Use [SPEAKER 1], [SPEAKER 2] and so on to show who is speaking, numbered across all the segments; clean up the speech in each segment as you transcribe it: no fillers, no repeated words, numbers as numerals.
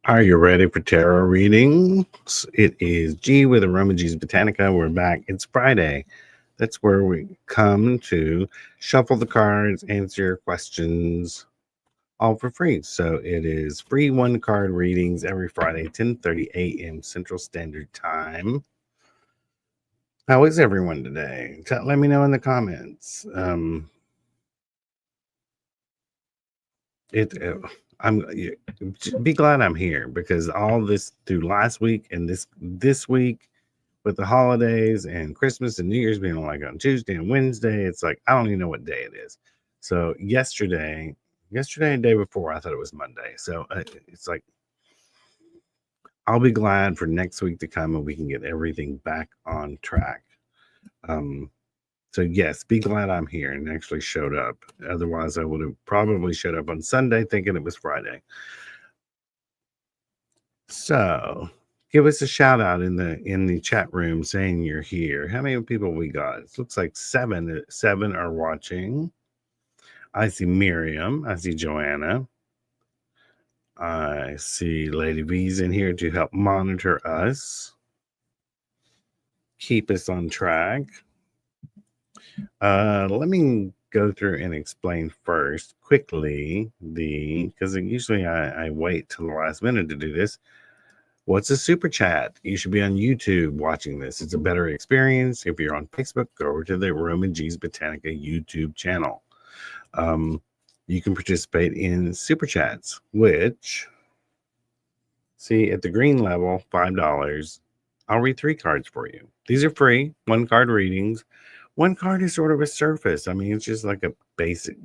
[SPEAKER 1] Are you ready for tarot readings? It is G with Aromag's Botanica. We're back. It's Friday. That's where we come to shuffle the cards, answer your questions, all for free. So it is free one card readings every Friday, 10:30 a.m. Central Standard Time. How is everyone today? Let me know in the comments. It I'm be glad I'm here because all this through last week and this week with the holidays and Christmas and New Year's being like on Tuesday and Wednesday, it's like I don't even know what day it is. So yesterday and day before, I thought it was Monday. So it's like I'll be glad for next week to come and we can get everything back on track. Um, so yes, be glad I'm here and actually showed up. Otherwise, I would have probably showed up on Sunday thinking it was Friday. So give us a shout out in the chat room saying you're here. How many people we got? It looks like seven are watching. I see Miriam. I see Joanna. I see Lady V's in here to help monitor us, keep us on track. Let me go through and explain first quickly because usually I wait till the last minute to do this. What's a super chat? You should be on YouTube watching this. It's a better experience. If you're on Facebook, go over to the Roman G's Botanica YouTube channel. You can participate in super chats, which, see, at the green level, $5. I'll read 3 cards for you. These are free, 1 card readings. 1 card is sort of a surface. I mean, it's just like a basic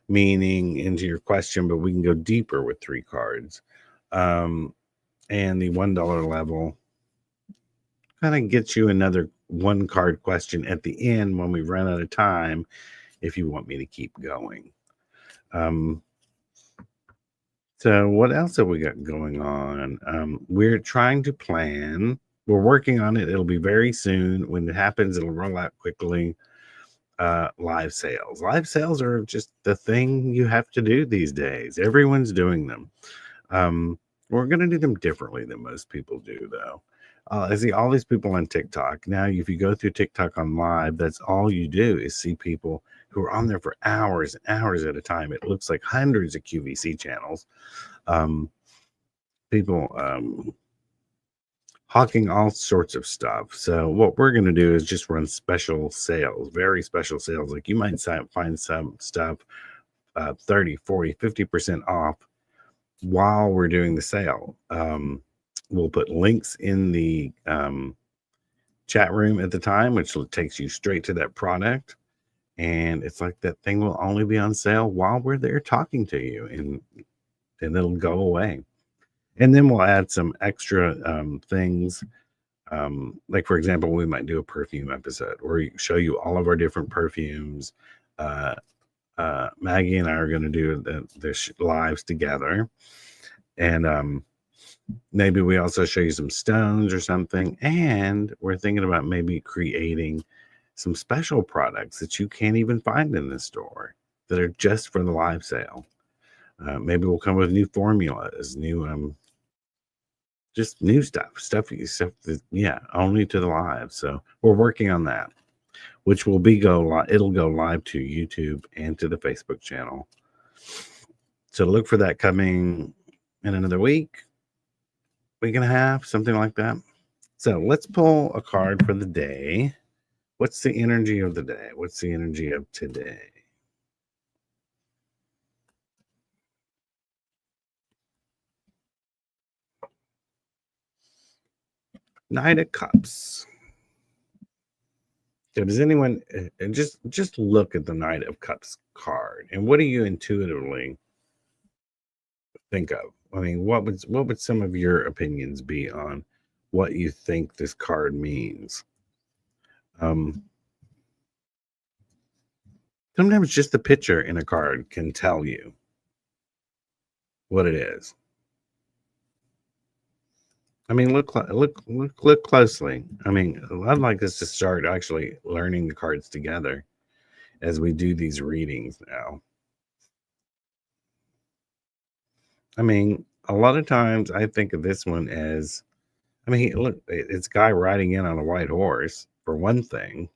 [SPEAKER 1] meaning into your question, but we can go deeper with 3 cards. And the $1 level kind of gets you another 1 card question at the end when we run out of time if you want me to keep going. So what else have we got going on? We're trying to plan. We're working on it. It'll be very soon. When it happens, it'll roll out quickly. Live sales. Live sales are just the thing you have to do these days. Everyone's doing them. We're going to do them differently than most people do, though. I see all these people on TikTok. Now, if you go through TikTok on live, that's all you do is see people who are on there for hours and hours at a time. It looks like hundreds of QVC channels. People hawking all sorts of stuff. So what we're going to do is just run special sales, very special sales. Like you might find some stuff 30, 40, 50% off while we're doing the sale. We'll put links in the chat room at the time, which takes you straight to that product. And it's like that thing will only be on sale while we're there talking to you, and then it'll go away. And then we'll add some extra things. Like, for example, we might do a perfume episode where we show you all of our different perfumes. Maggie and I are going to do the lives together. And maybe we also show you some stones or something. And we're thinking about maybe creating some special products that you can't even find in the store that are just for the live sale. Maybe we'll come with new formulas, just new stuff that, yeah, only to the live. So we're working on that, which will it'll go live to YouTube and to the Facebook channel. So look for that coming in another week and a half, something like that. So let's pull a card for the day. What's the energy of the day? What's the energy of today? Knight of Cups. So does anyone just look at the Knight of Cups card and what do you intuitively think of? I mean, what would some of your opinions be on what you think this card means? Sometimes just the picture in a card can tell you what it is. I mean, look closely. I mean, I'd like us to start actually learning the cards together as we do these readings now. I mean, a lot of times I think of this one as, I mean, look, it's a guy riding in on a white horse for one thing.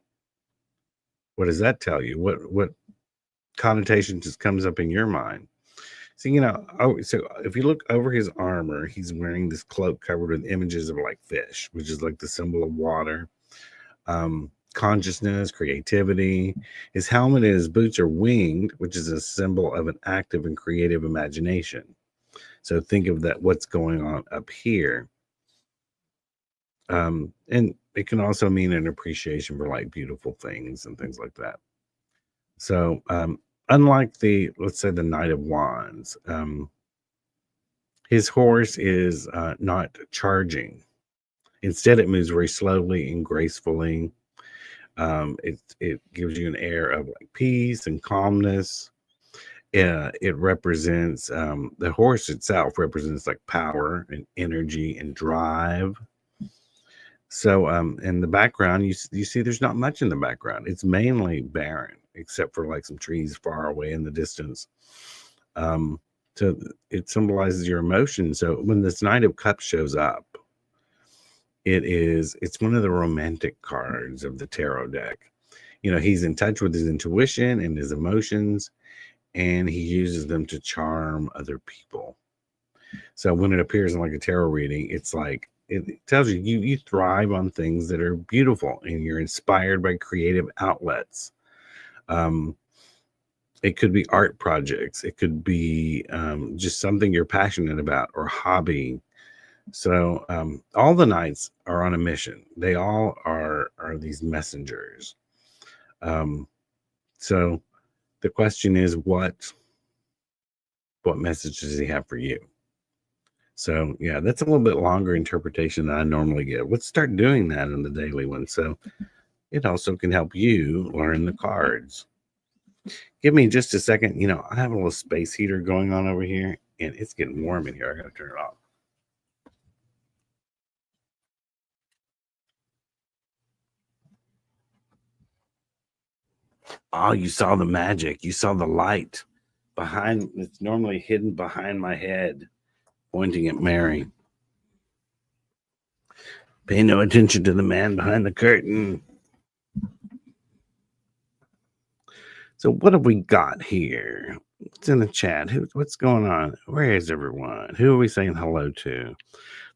[SPEAKER 1] What does that tell you? What connotation just comes up in your mind? So, so if you look over his armor, he's wearing this cloak covered with images of like fish, which is like the symbol of water, consciousness, creativity. His helmet and his boots are winged, which is a symbol of an active and creative imagination. So think of that, what's going on up here. And it can also mean an appreciation for like beautiful things and things like that. So, unlike let's say the Knight of Wands, his horse is not charging. Instead, it moves very slowly and gracefully. It gives you an air of like peace and calmness. It represents the horse itself represents like power and energy and drive. So, in the background, you see there's not much in the background. It's mainly barren, except for like some trees far away in the distance. Um, so it symbolizes your emotions. So when this Knight of Cups shows up, it's one of the romantic cards of the tarot deck. He's in touch with his intuition and his emotions, and he uses them to charm other people. So when it appears in like a tarot reading, it's like it tells you thrive on things that are beautiful and you're inspired by creative outlets. Um, it could be art projects, it could be just something you're passionate about or hobby. So all the knights are on a mission. They all are these messengers. Um, so the question is, what message does he have for you? So yeah, that's a little bit longer interpretation than I normally give. Let's start doing that in the daily one. So it also can help you learn the cards. Give me just a second. I have a little space heater going on over here, and it's getting warm in here. I gotta turn it off. Oh, you saw the magic. You saw the light behind. It's normally hidden behind my head, pointing at Mary. Pay no attention to the man behind the curtain. So what have we got here? What's in the chat? What's going on? Where is everyone? Who are we saying hello to?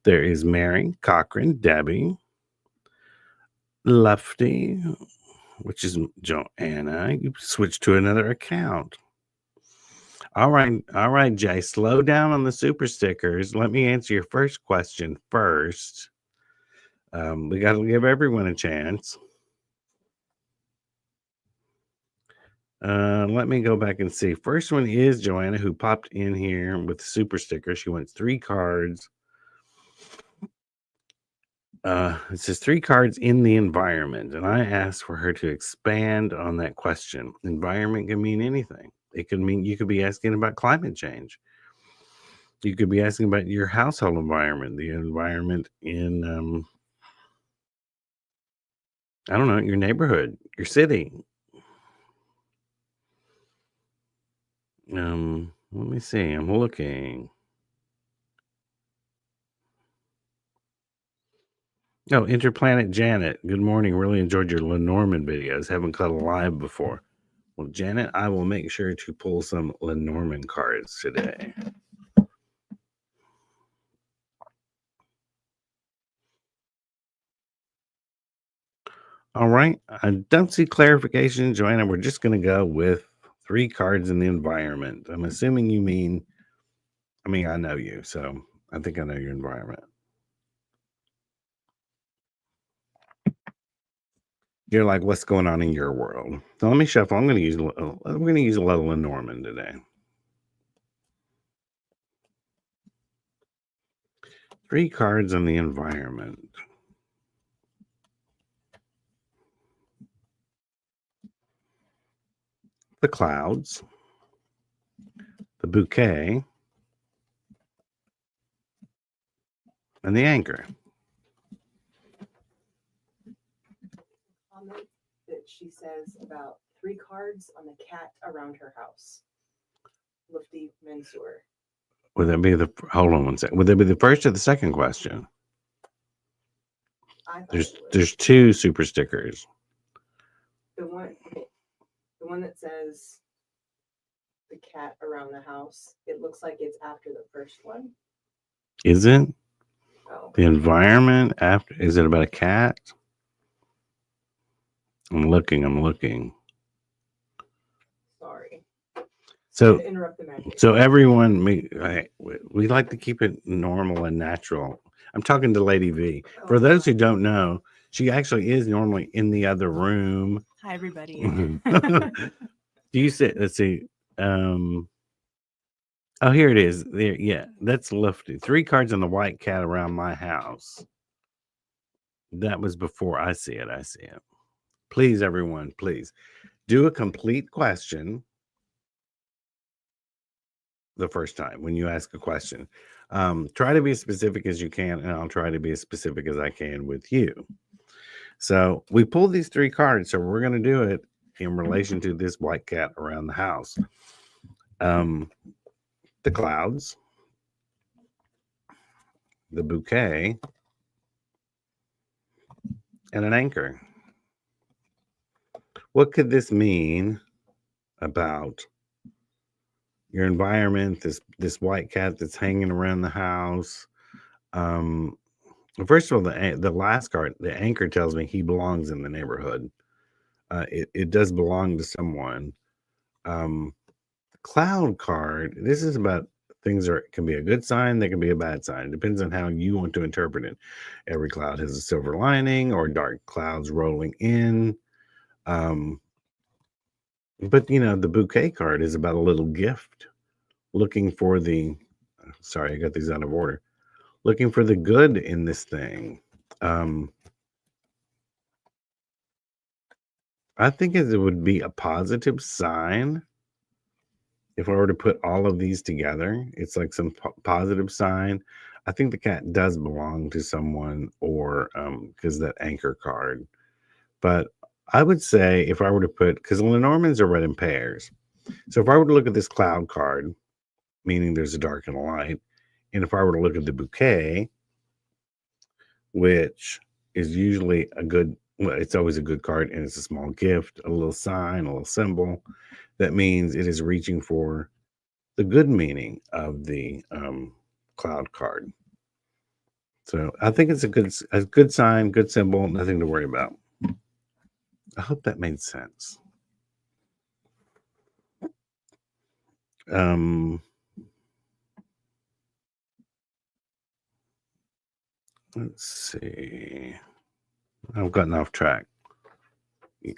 [SPEAKER 1] There is Mary, Cochran, Debbie, Lefty, which is Joanna. You switched to another account. All right, Jay. Slow down on the super stickers. Let me answer your first question first. We got to give everyone a chance. Let me go back and see. First one is Joanna, who popped in here with super sticker. She wants 3 cards. It says 3 cards in the environment, and I asked for her to expand on that question. Environment can mean anything. It could mean you could be asking about climate change. You could be asking about your household environment, the environment in I don't know, your neighborhood, your city. Let me see. I'm looking. Oh, Interplanet Janet. Good morning. Really enjoyed your Lenormand videos. Haven't caught a live before. Well, Janet, I will make sure to pull some Lenormand cards today. All right. I don't see clarification, Joanna. We're just going to go with 3 cards in the environment. I'm assuming you mean, I know you, so I think I know your environment. You're like, what's going on in your world? So let me shuffle. We're going to use a little Lenormand today. 3 cards in the environment. The clouds, the bouquet, and the anchor.
[SPEAKER 2] Comment that she says about 3 cards on the cat around her house. Lufti Mansour.
[SPEAKER 1] Would that be the hold on one second? Would that be the first or the second question?
[SPEAKER 2] I thought
[SPEAKER 1] There's
[SPEAKER 2] it was
[SPEAKER 1] there's two super stickers.
[SPEAKER 2] the one. Okay, the one that says the cat around the house. It looks like it's after the first one.
[SPEAKER 1] Is it
[SPEAKER 2] Oh,
[SPEAKER 1] the environment after? Is it about a cat? I'm looking.
[SPEAKER 2] sorry.
[SPEAKER 1] So
[SPEAKER 2] To interrupt the magic.
[SPEAKER 1] So everyone, we like to keep it normal and natural. I'm talking to Lady V.
[SPEAKER 2] Oh,
[SPEAKER 1] For those who
[SPEAKER 2] God.
[SPEAKER 1] don't know, she actually is normally in the other room.
[SPEAKER 3] Hi, everybody.
[SPEAKER 1] Do you say? Let's see. Um, oh, here it is. There, yeah, that's Lufty. 3 cards on the white cat around my house. That was before I see it. I see it. Please, everyone, please do a complete question the first time when you ask a question. Try to be as specific as you can, and I'll try to be as specific as I can with you. So we pulled these 3 cards, so we're going to do it in relation to this white cat around the house. The clouds, the bouquet, and an anchor. What could this mean about your environment, this white cat that's hanging around the house? First of all, the last card, the anchor, tells me he belongs in the neighborhood. It does belong to someone. Cloud card, this is about things can be a good sign, they can be a bad sign. It depends on how you want to interpret it. Every cloud has a silver lining or dark clouds rolling in. But the bouquet card is about a little gift, looking for sorry, I got these out of order. Looking for the good in this thing. I think it would be a positive sign if I were to put all of these together. It's like some positive sign. I think the cat does belong to someone, or because that anchor card. But I would say if I were to put, because Lenormands are read in pairs. So if I were to look at this cloud card, meaning there's a dark and a light, and if I were to look at the bouquet, which is usually it's always a good card, and it's a small gift, a little sign, a little symbol, that means it is reaching for the good meaning of the cloud card. So I think it's a good sign, good symbol, nothing to worry about. I hope that made sense. Let's see. I've gotten off track.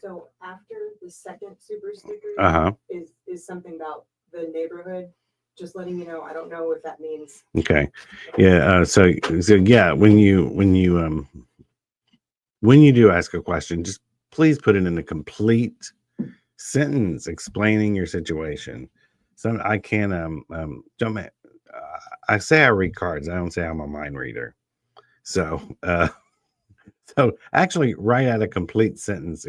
[SPEAKER 2] So after the second super sticker is something about the neighborhood. Just letting you know. I don't know if that means.
[SPEAKER 1] Okay. Yeah. So yeah, when you do ask a question, just please put it in a complete sentence explaining your situation. So I can I say I read cards. I don't say I'm a mind reader. So so actually write out a complete sentence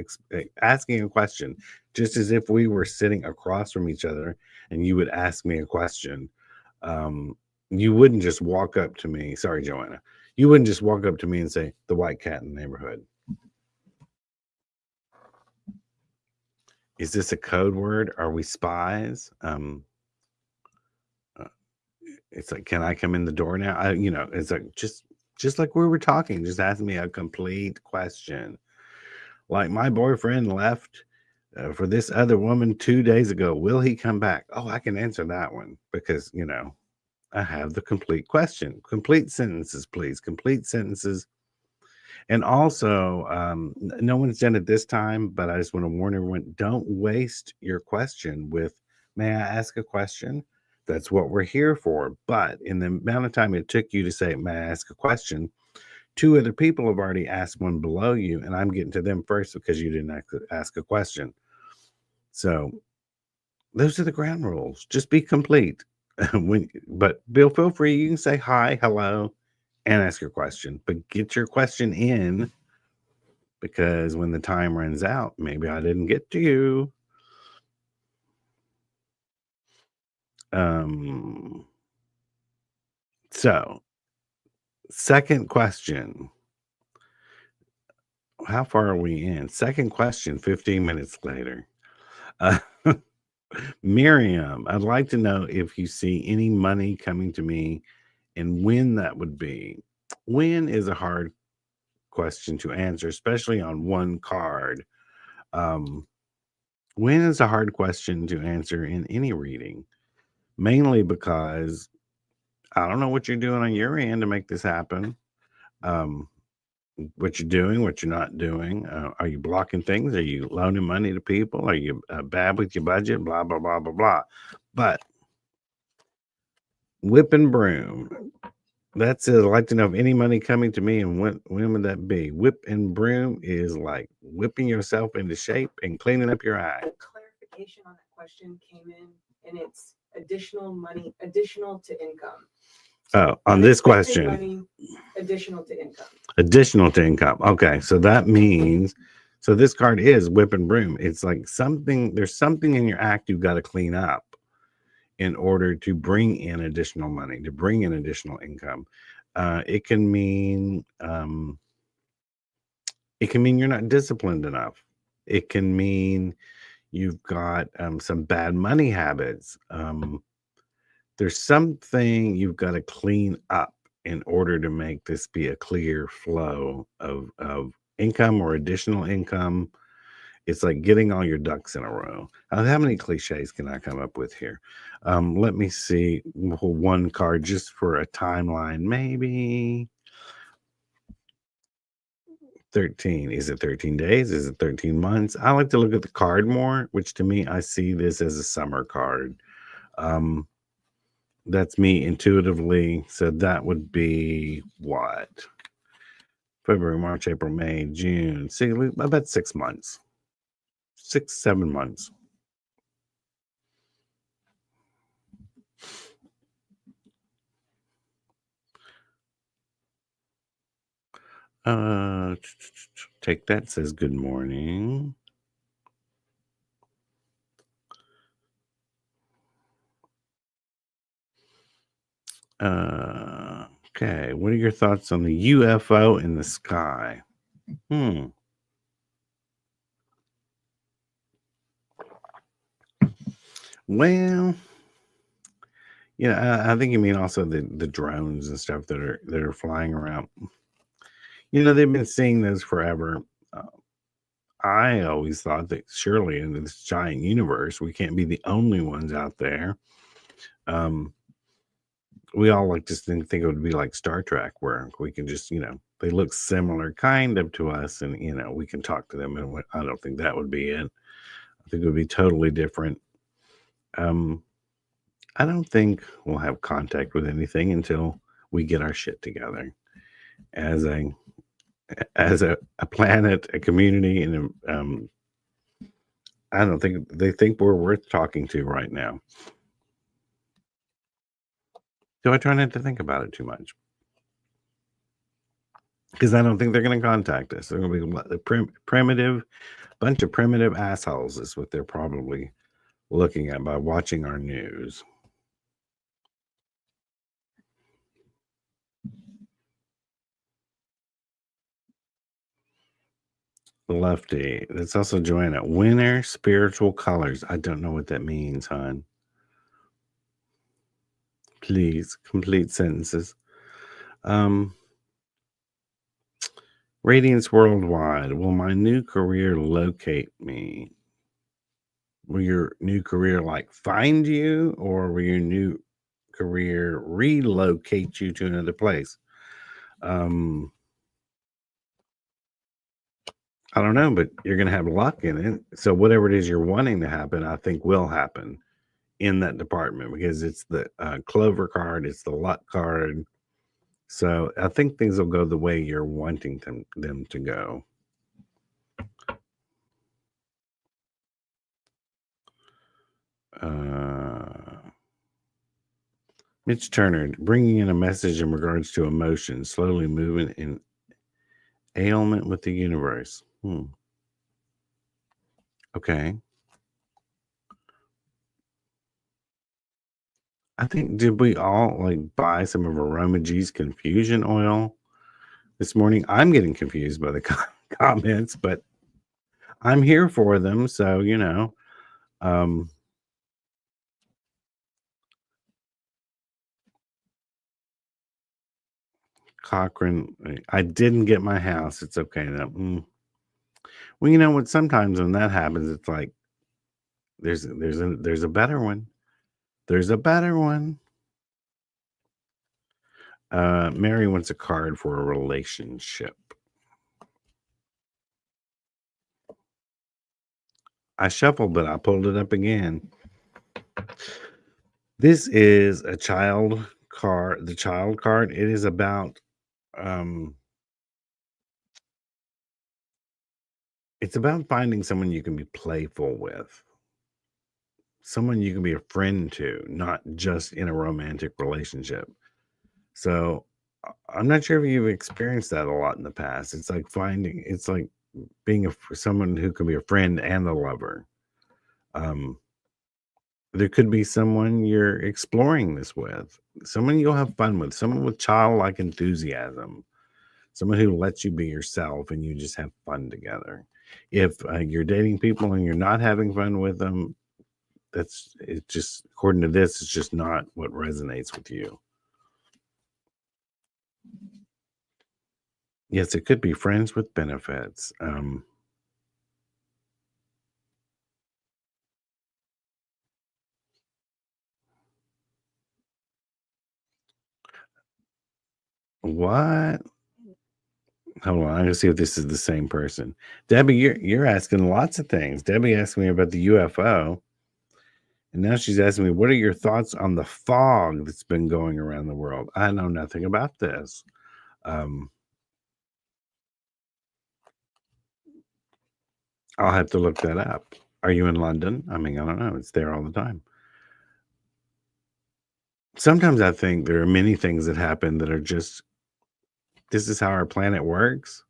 [SPEAKER 1] asking a question, just as if we were sitting across from each other and you would ask me a question. You wouldn't just walk up to me. Sorry, Joanna. You wouldn't just walk up to me and say, the white cat in the neighborhood. Is this a code word? Are we spies? It's like, can I come in the door now? It's like just like we were talking. Just ask me a complete question. Like, my boyfriend left for this other woman 2 days ago. Will he come back? Oh, I can answer that one because I have the complete question. Complete sentences, please. Complete sentences. And also, no one's done it this time, but I just want to warn everyone, don't waste your question with, may I ask a question? That's what we're here for. But in the amount of time it took you to say, may I ask a question, 2 other people have already asked one below you, and I'm getting to them first because you didn't ask a question. So those are the ground rules. Just be complete. But Bill, feel free. You can say hi, hello, and ask your question. But get your question in, because when the time runs out, maybe I didn't get to you. So, second question. How far are we in? Second question, 15 minutes later. Uh, Miriam, I'd like to know if you see any money coming to me and when that would be. When is a hard question to answer, especially on one card. Um, when is a hard question to answer in any reading, mainly because I don't know what you're doing on your end to make this happen. Um, what you're doing, what you're not doing. Are you blocking things? Are you loaning money to people? Are you bad with your budget? Blah, blah, blah, blah, blah. But whip and broom. That's it. I'd like to know if any money coming to me and when would that be? Whip and broom is like whipping yourself into shape and cleaning up your eye.
[SPEAKER 2] The clarification on that question came in, and it's additional money, additional to income.
[SPEAKER 1] Oh, on this question.
[SPEAKER 2] Money, additional to income.
[SPEAKER 1] Additional to income. Okay, so that means, so this card is whip and broom. It's like something, there's something in your act you've got to clean up in order to bring in additional money, to bring in additional income. It can mean you're not disciplined enough. It can mean you've got some bad money habits. There's something you've got to clean up in order to make this be a clear flow of income or additional income. It's like getting all your ducks in a row. How many cliches can I come up with here? Let me see. We'll pull one card just for a timeline, maybe 13. Is it 13 days? Is it 13 months? I like to look at the card more, which to me, I see this as a summer card. That's me intuitively. So that would be what? February, March, April, May, June. See, about 6 months. 6, 7 months. Take that, says good morning. Okay, what are your thoughts on the UFO in the sky? Well, I think you mean also the drones and stuff that are flying around. They've been seeing those forever. I always thought that surely in this giant universe, we can't be the only ones out there. We all like to think it would be like Star Trek, where we can just, they look similar kind of to us, and we can talk to them. And I don't think that would be it. I think it would be totally different. I don't think we'll have contact with anything until we get our shit together as a planet, a community, and I don't think they think we're worth talking to right now. So I try not to think about it too much, because I don't think they're going to contact us. They're going to be a primitive bunch of primitive assholes is what they're probably looking at by watching our news. Lefty. That's also Joanna. Winter spiritual colors. I don't know what that means, hon. Please complete sentences. Radiance Worldwide. Will my new career locate me? Will your new career find you, or will your new career relocate you to another place? I don't know, but you're going to have luck in it. So whatever it is you're wanting to happen, I think will happen in that department, because it's the Clover card, it's the luck card. So I think things will go the way you're wanting them to go. Mitch Turner, bringing in a message in regards to emotion, slowly moving in ailment with the universe. Okay. I think did we all like buy some of Aromag's confusion oil this morning? I'm getting confused by the comments, but I'm here for them, so um, Cochrane. I didn't get my house. It's okay though. Well, you know what? Sometimes when that happens, it's like there's a better one. There's a better one. Mary wants a card for a relationship. I shuffled, but I pulled it up again. This is a child card, the child card. It is about um it's about finding someone you can be playful with. Someone you can be a friend to, not just in a romantic relationship. So I'm not sure if you've experienced that a lot in the past. It's like being someone who can be a friend and a lover. Um, there could be someone you're exploring this with, someone you'll have fun with, someone with childlike enthusiasm, someone who lets you be yourself and you just have fun together. If you're dating people and you're not having fun with them, that's it. Just according to this, it's just not what resonates with you. Yes, it could be friends with benefits. What? Hold on, I'm gonna see if this is the same person. Debbie, you're asking lots of things. Debbie asked me about the UFO, and now she's asking me, what are your thoughts on the fog that's been going around the world? I know nothing about this. Um, I'll have to look that up. Are you in London? I mean, I don't know. It's there all the time. Sometimes I think there are many things that happen that are just this is how our planet works,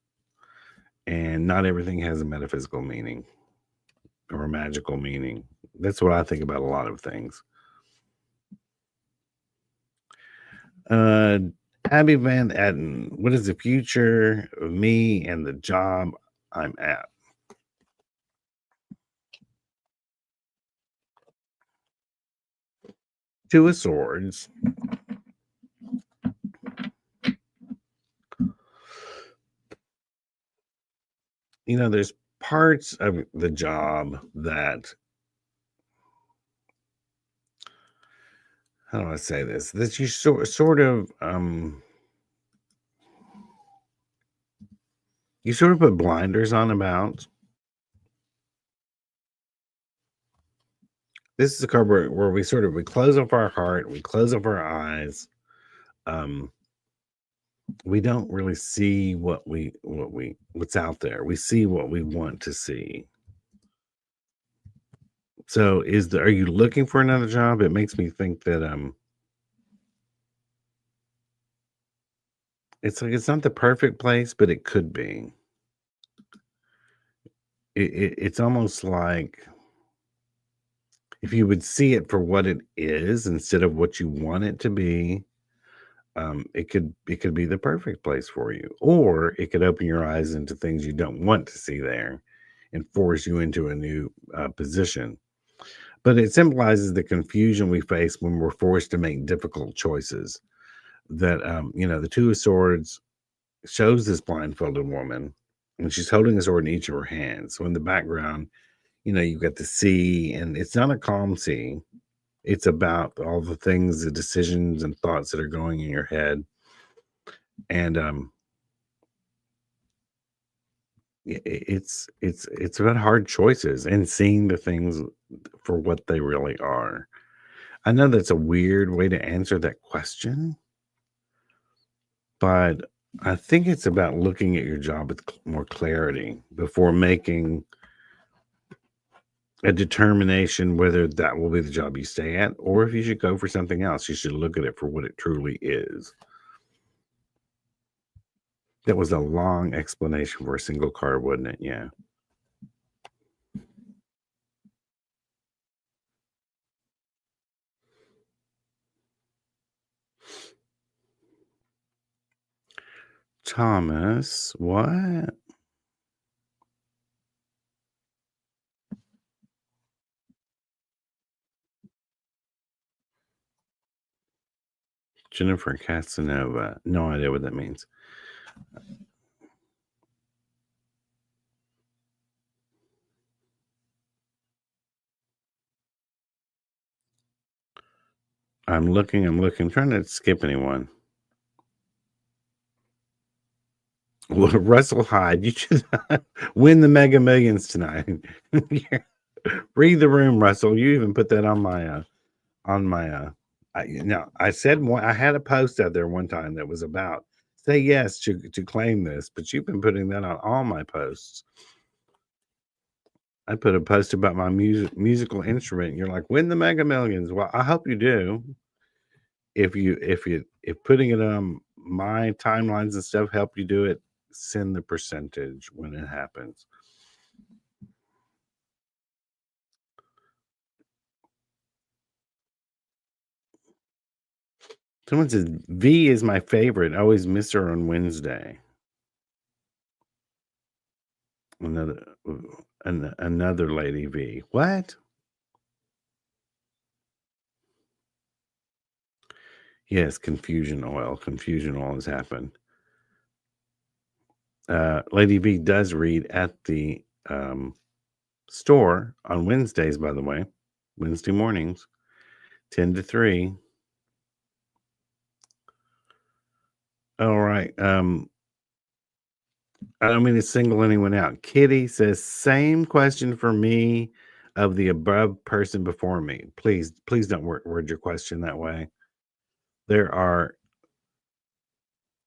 [SPEAKER 1] and not everything has a metaphysical meaning or a magical meaning. That's what I think about a lot of things. Uh, Abby Van Etten, what is the future of me and the job I'm at? Two of Swords. There's parts of the job that, how do I say this? That you you sort of put blinders on about. This is a card where we close off our heart, we close off our eyes. Um, we don't really see what's out there. We see what we want to see. So are you looking for another job? It makes me think that it's like it's not the perfect place, but it could be. It's almost like if you would see it for what it is instead of what you want it to be, it could be the perfect place for you, or it could open your eyes into things you don't want to see there, and force you into a new position. But it symbolizes the confusion we face when we're forced to make difficult choices. That the Two of Swords shows this blindfolded woman, and she's holding a sword in each of her hands. So in the background, you've got the sea, and it's not a calm sea. It's about all the things, the decisions and thoughts that are going in your head. And it's about hard choices and seeing the things for what they really are. I know that's a weird way to answer that question, but I think it's about looking at your job with more clarity before making a determination whether that will be the job you stay at or if you should go for something else. You should look at it for what it truly is. That was a long explanation for a single card, wasn't it? Yeah. Thomas, what? Jennifer Casanova. No idea what that means. I'm looking. I'm trying to skip anyone. Well, Russell Hyde, you should win the Mega Millions tonight. Read the room, Russell. You even put that on my I said I had a post out there one time that was about say yes to claim this, but you've been putting that on all my posts. I put a post about my musical instrument. And you're like, win the Mega Millions. Well, I hope you do. If putting it on my timelines and stuff help you do it, send the percentage when it happens. Someone says V is my favorite. I always miss her on Wednesday. Another lady V. What? Yes, confusion oil. Confusion oil has happened. Lady V does read at the store on Wednesdays, by the way. Wednesday mornings, 10 to 3. All right. I don't mean to single anyone out. Kitty says, same question for me of the above person before me. Please don't word your question that way.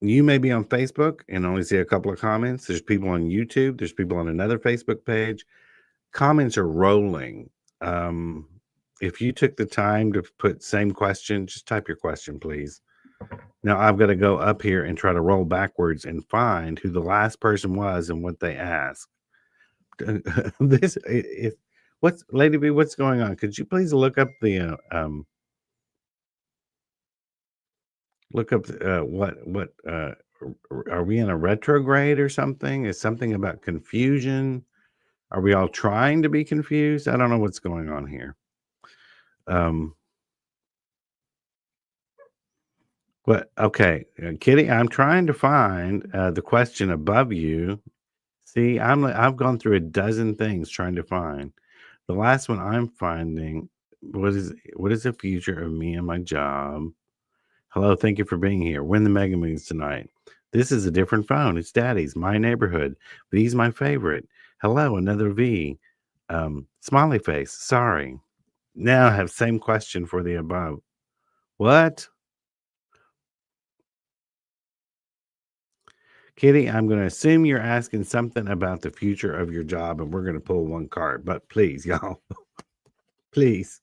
[SPEAKER 1] You may be on Facebook and only see a couple of comments. There's people on YouTube. There's people on another Facebook page. Comments are rolling. If you took the time to put same question, just type your question, please. Now I've got to go up here and try to roll backwards and find who the last person was and what they asked. This is what's Lady B, what's going on? Could you please look up the what are we in a retrograde or something? Is something about confusion? Are we all trying to be confused? I don't know what's going on here. Okay, Kitty, I'm trying to find the question above you. See, I've gone through a dozen things trying to find. The last one I'm finding, what is the future of me and my job? Hello, thank you for being here. Win the Mega Millions tonight. This is a different phone. It's Daddy's, my neighborhood. V's my favorite. Hello, another V. Smiley face. Sorry. Now I have same question for the above. What? Kitty, I'm going to assume you're asking something about the future of your job, and we're going to pull one card. But please, y'all, please.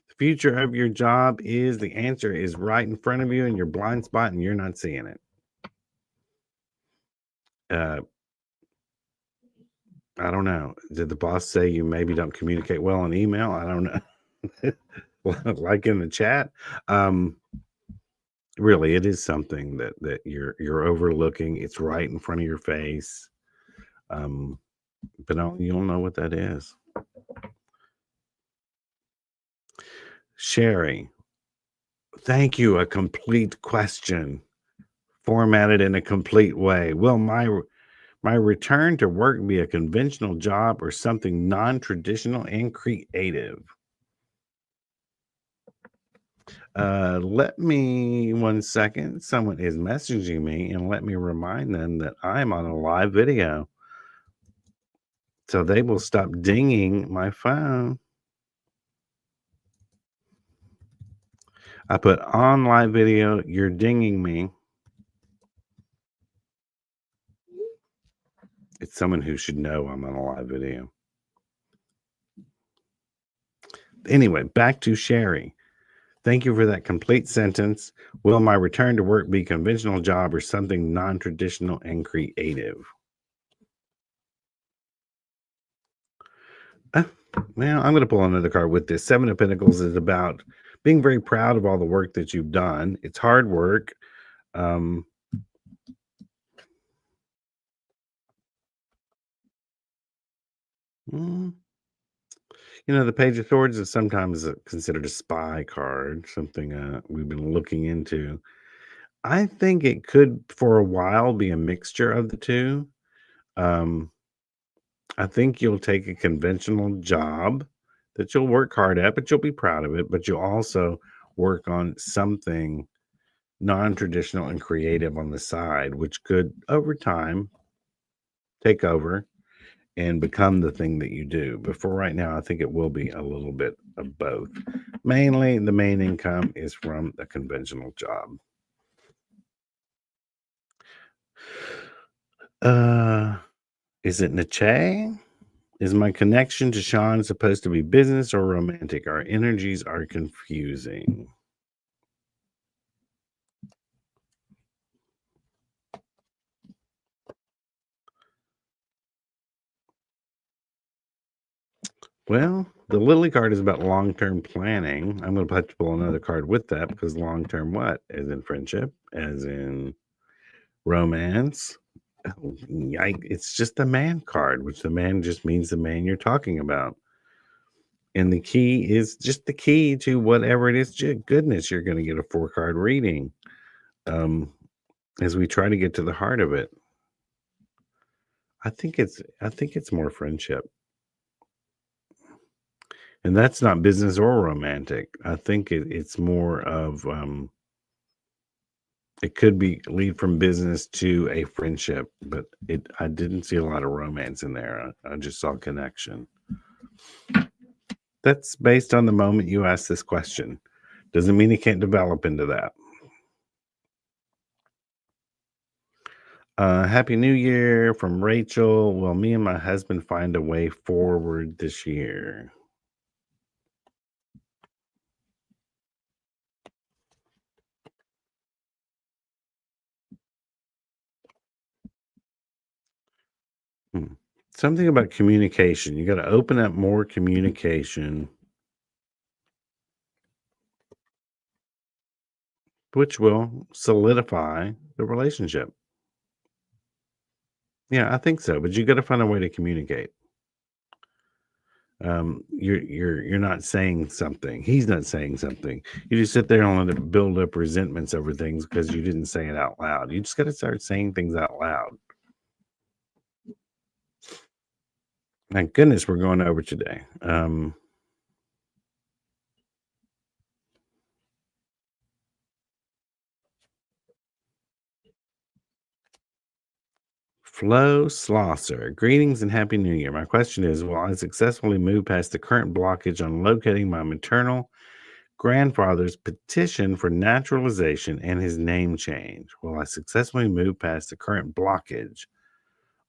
[SPEAKER 1] The future of your job is the answer is right in front of you in your blind spot, and you're not seeing it. I don't know. Did the boss say you maybe don't communicate well on email? I don't know. Like in the chat. Really, it is something that you're overlooking. It's right in front of your face. But you don't know what that is. Sherry, thank you. A complete question formatted in a complete way. Will my return to work be a conventional job or something non-traditional and creative? Let me 1 second. Someone is messaging me, and let me remind them that I'm on a live video. So they will stop dinging my phone. I put on live video. You're dinging me. It's someone who should know I'm on a live video. Anyway, back to Sherry. Thank you for that complete sentence. Will my return to work be conventional job or something non-traditional and creative? Well, I'm going to pull another card with this. Seven of Pentacles is about being very proud of all the work that you've done. It's hard work. Mm, the Page of Swords is sometimes considered a spy card, something we've been looking into. I think it could, for a while, be a mixture of the two. Um, I think you'll take a conventional job that you'll work hard at, but you'll be proud of it. But you'll also work on something non-traditional and creative on the side, which could, over time, take over and become the thing that you do. But for right now, I think it will be a little bit of both. Mainly, the main income is from a conventional job. Is it Nietzsche? Is my connection to Sean supposed to be business or romantic? Our energies are confusing. Well, the Lily card is about long-term planning. I'm going to have to pull another card with that because long-term what? As in friendship, as in romance. Oh, it's just the man card, which the man just means the man you're talking about. And the key is just the key to whatever it is. Goodness, you're going to get a 4-card reading as we try to get to the heart of it. I think it's more friendship. And that's not business or romantic. I think it's more of it could be lead from business to a friendship, but I didn't see a lot of romance in there. I just saw connection. That's based on the moment you ask this question. Doesn't mean it can't develop into that. Happy New Year from Rachel. Will me and my husband find a way forward this year? Something about communication. You got to open up more communication, which will solidify the relationship. Yeah, I think so. But you got to find a way to communicate. You're not saying something. He's not saying something. You just sit there and let it build up resentments over things because you didn't say it out loud. You just got to start saying things out loud. Thank goodness we're going over today. Flo Slosser, greetings and happy new year. My question is, will I successfully move past the current blockage on locating my maternal grandfather's petition for naturalization and his name change? Will I successfully move past the current blockage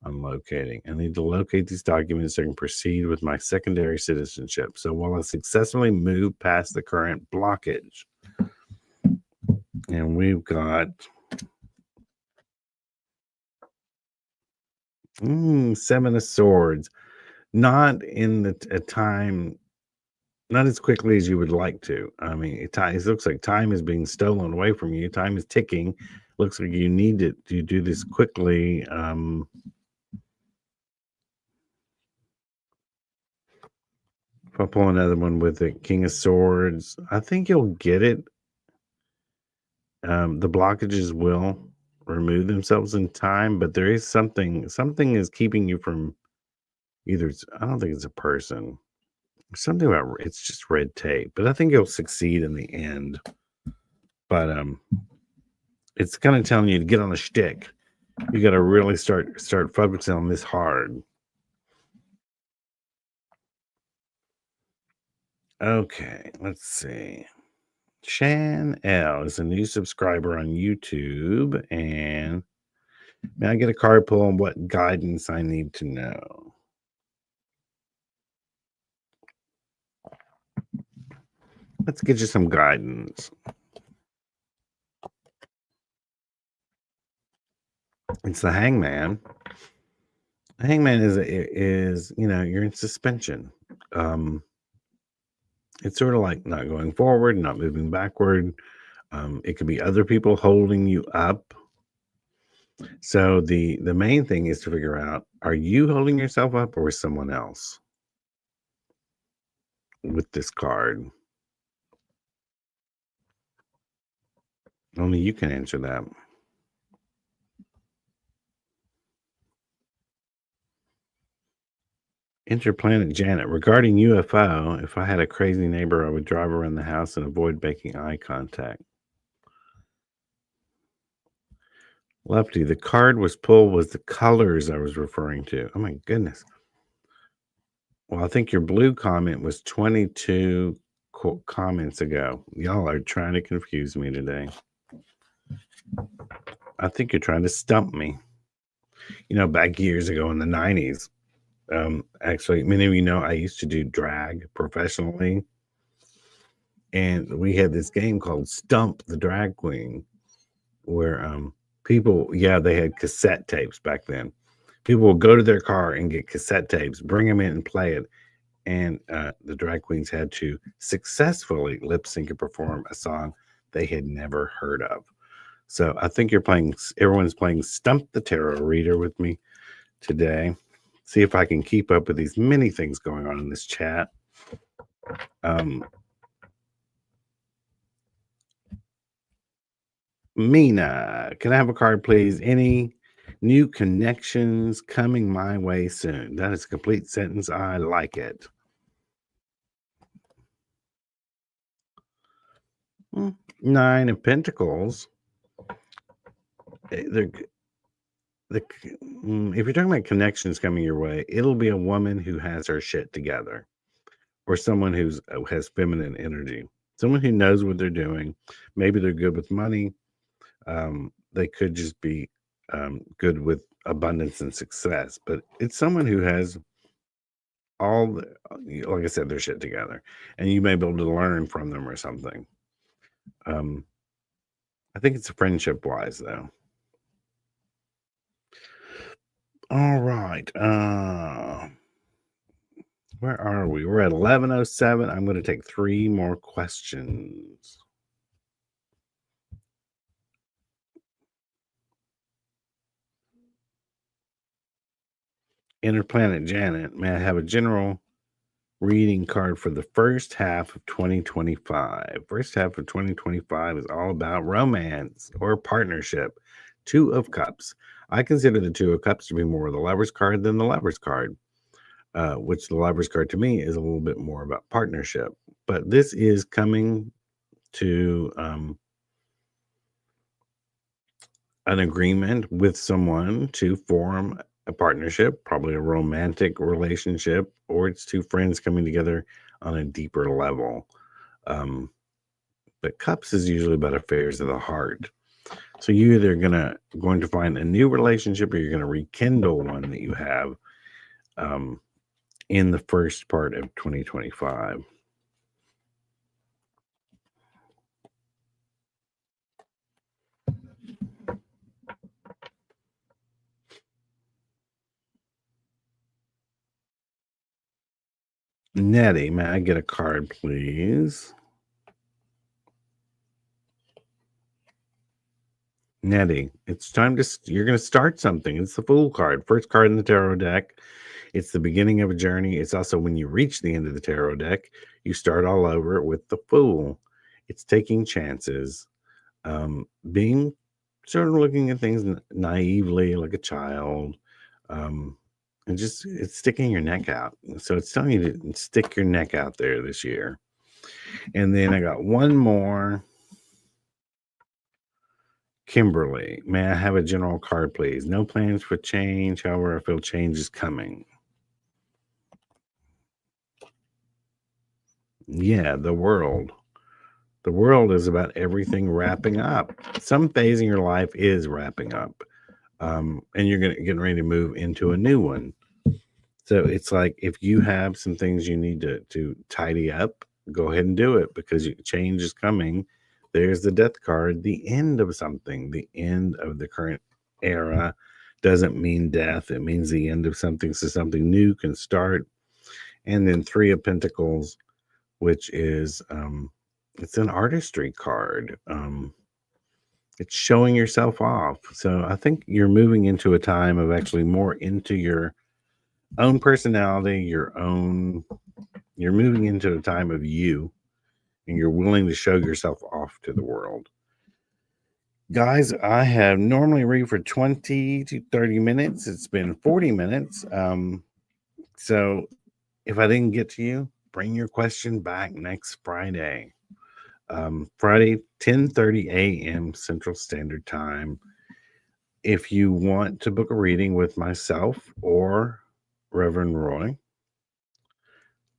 [SPEAKER 1] on locating? I need to locate these documents so I can proceed with my secondary citizenship. So will I successfully move past the current blockage? And we've got 7 of Swords. Not in a time, not as quickly as you would like to. I mean, it looks like time is being stolen away from you. Time is ticking. Looks like you need to do this quickly. If I pull another one with the King of Swords, I think you'll get it. The blockages will remove themselves in time, but there is something is keeping you from either. I don't think it's a person. Something about it's just red tape, but I think you'll succeed in the end. But it's kind of telling you to get on the shtick. You got to really start focusing on this hard. Okay, let's see. Shan L is a new subscriber on YouTube, and may I get a card pull on what guidance I need to know? Let's get you some guidance. It's the Hangman. The Hangman is you're in suspension. It's sort of like not going forward, not moving backward. It could be other people holding you up. So the main thing is to figure out, are you holding yourself up or is someone else with this card? Only you can answer that. Interplanet Janet, regarding UFO, if I had a crazy neighbor, I would drive around the house and avoid making eye contact. Lefty, the card was pulled was the colors I was referring to. Oh my goodness. Well, I think your blue comment was 22 comments ago. Y'all are trying to confuse me today. I think you're trying to stump me. Back years ago in the 90s, actually, many of you know I used to do drag professionally. And we had this game called Stump the Drag Queen, where people, they had cassette tapes back then. People would go to their car and get cassette tapes, bring them in and play it. And the drag queens had to successfully lip sync and perform a song they had never heard of. So I think everyone's playing Stump the Tarot Reader with me today. See if I can keep up with these many things going on in this chat. Mina, can I have a card, please? Any new connections coming my way soon? That is a complete sentence. I like it. Nine of Pentacles. If you're talking about connections coming your way, it'll be a woman who has her shit together, or someone who has feminine energy, someone who knows what they're doing. Maybe they're good with money. They could just be good with abundance and success, but it's someone who has like I said, their shit together, and you may be able to learn from them or something. I think it's friendship wise though. All right. Where are we? We're at 11:07. I'm going to take 3 more questions. Interplanet Janet, may I have a general reading card for the first half of 2025? First half of 2025 is all about romance or partnership. 2 of Cups. I consider the 2 of Cups to be more of the Lover's card than the Lover's card, which the Lover's card to me is a little bit more about partnership. But this is coming to an agreement with someone to form a partnership, probably a romantic relationship, or it's 2 friends coming together on a deeper level. But Cups is usually about affairs of the heart. So you're either going to find a new relationship, or you're going to rekindle one that you have in the first part of 2025. Nettie, may I get a card, please? Nettie, it's time you're going to start something. It's the Fool card, first card in the tarot deck. It's the beginning of a journey. It's also when you reach the end of the tarot deck, you start all over with the Fool. It's taking chances, being sort of looking at things naively like a child, and just it's sticking your neck out. So it's telling you to stick your neck out there this year. And then I got one more. Kimberly, may I have a general card, please? No plans for change. However, I feel change is coming. Yeah, the world. The world is about everything wrapping up. Some phase in your life is wrapping up, and you're getting ready to move into a new one. So it's like if you have some things you need to tidy up, go ahead and do it, because change is coming. There's the Death card, the end of something, the end of the current era. Doesn't mean death. It means the end of something, so something new can start. And then 3 of Pentacles, which is It's an artistry card. It's showing yourself off. So I think you're moving into a time of actually more into your own personality, you're moving into a time of you, and you're willing to show yourself off to the world. Guys, I have normally read for 20 to 30 minutes. It's been 40 minutes. So if I didn't get to you, bring your question back next Friday. Friday, 10:30 a.m. Central Standard Time. If you want to book a reading with myself or Reverend Roy,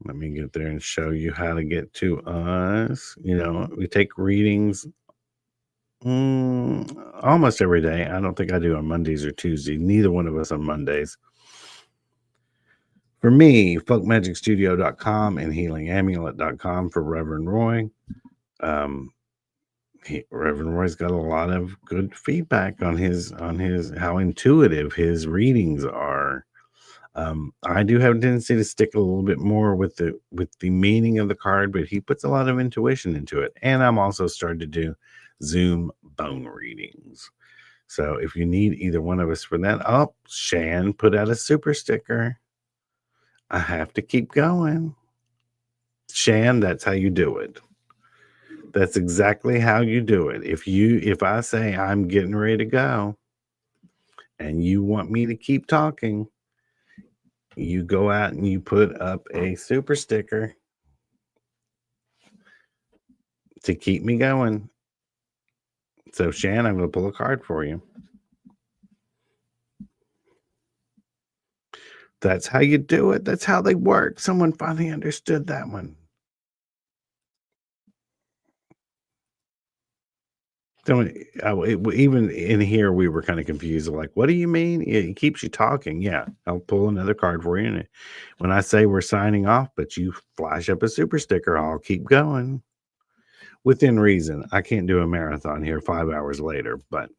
[SPEAKER 1] let me get there and show you how to get to us. We take readings almost every day. I don't think I do on Mondays or Tuesdays. Neither one of us on Mondays. For me, folkmagicstudio.com and healingamulet.com for Reverend Roy. Reverend Roy's got a lot of good feedback on his how intuitive his readings are. I do have a tendency to stick a little bit more with the meaning of the card, but he puts a lot of intuition into it. And I'm also starting to do Zoom bone readings. So if you need either one of us for that, Shan put out a super sticker. I have to keep going. Shan, that's how you do it. That's exactly how you do it. If I say I'm getting ready to go and you want me to keep talking, you go out and you put up a super sticker to keep me going. So, Shan, I'm going to pull a card for you. That's how you do it. That's how they work. Someone finally understood that one. So, even in here, we were kind of confused. Like, what do you mean? It keeps you talking. Yeah, I'll pull another card for you. And when I say we're signing off, but you flash up a super sticker, I'll keep going. Within reason. I can't do a marathon here 5 hours later, but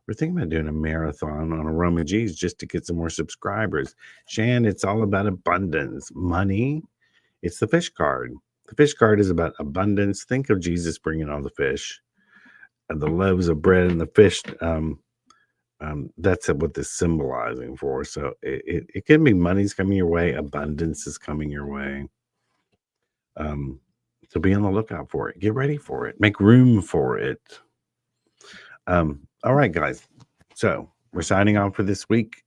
[SPEAKER 1] we're thinking about doing a marathon on Aromag just to get some more subscribers. Shan, it's all about abundance. Money, it's the fish card. The fish card is about abundance. Think of Jesus bringing all the fish, and the loaves of bread and the fish. That's what this is symbolizing for. So it can be money's coming your way, abundance is coming your way. So be on the lookout for it. Get ready for it. Make room for it. All right, guys. So we're signing off for this week.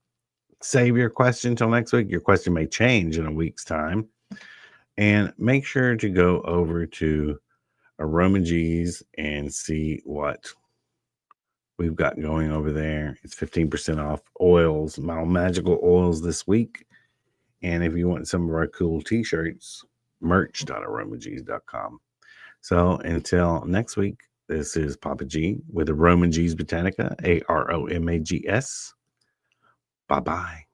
[SPEAKER 1] Save your question till next week. Your question may change in a week's time. And make sure to go over to Aromag and see what we've got going over there. It's 15% off oils, my magical oils this week. And if you want some of our cool t-shirts, merch.aromags.com. So until next week, this is Papa G with Aromag Botanica, AROMAGS. Bye-bye.